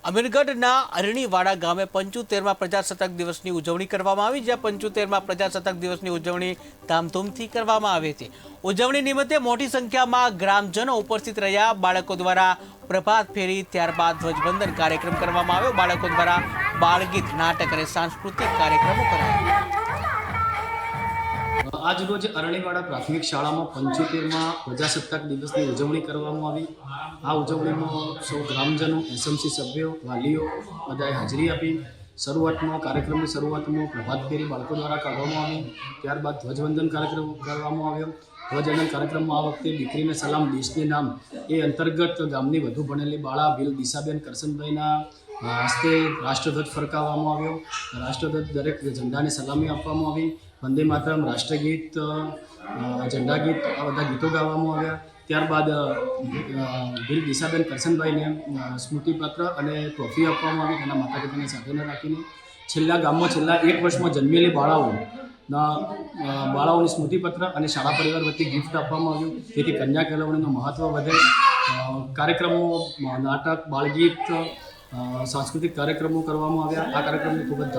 અમીરગઢના અરણીવાડા ગામે 75માં પ્રજાસત્તાક દિવસની ઉજવણી કરવામાં આવી, જ્યાં 75માં પ્રજાસત્તાક દિવસની ઉજવણી ધામધૂમથી કરવામાં આવી હતી। ઉજવણી નિમિત્તે મોટી સંખ્યામાં ગ્રામજનો ઉપસ્થિત રહ્યા। બાળકો દ્વારા પ્રભાત ફેરી, ત્યારબાદ ધ્વજવંદન કાર્યક્રમ કરવામાં આવ્યો। બાળકો દ્વારા બાળગીત, નાટક અને સાંસ્કૃતિક કાર્યક્રમો કરાયા। આજ રોજ અરણીવાડા પ્રાથમિક શાળામાં 75માં પ્રજાસત્તાક દિવસની ઉજવણી કરવામાં આવી। આ ઉજવણીમાં સૌ ગ્રામજનો, એસએમસી સભ્યો, વાલીઓ બધાએ હાજરી આપી। કાર્યક્રમની શરૂઆતમાં પ્રભાત ફેરી બાળકો દ્વારા કાઢવામાં આવી, ત્યારબાદ ધ્વજવંદન કાર્યક્રમ કરવામાં આવ્યો। ધ્વજવંદન કાર્યક્રમમાં આ વખતે દીકરીને સલામ દેશને નામ એ અંતર્ગત ગામની વધુ ભણેલી બાળા ભીલ દિશાબેન કરશનભાઈના હસ્તે રાષ્ટ્રધ્વજ ફરકાવવામાં આવ્યો। રાષ્ટ્રધ્વજ દરેક ઝંડાને સલામી આપવામાં આવી। વંદે માતરમ, રાષ્ટ્રગીત, ઝંડા ગીત આ બધા ગીતો ગાવામાં આવ્યા। ત્યારબાદ ભીલ દિશાબેન કરશનભાઈને સ્મૃતિપત્ર અને ટ્રોફી આપવામાં આવી, તેના માતા પિતાને સાથે રાખીને। ગામમાં છેલ્લા 1 વર્ષમાં જન્મેલી બાળાઓની સ્મૃતિપત્ર અને શાળા પરિવાર વતી ગિફ્ટ આપવામાં આવ્યું, જેથી કન્યા કેળવણીનું મહત્ત્વ વધે। કાર્યક્રમો, નાટક, બાળગીત, સાંસ્કૃતિક કાર્યક્રમો કરવામાં આવ્યા। આ કાર્યક્રમની ખૂબ જ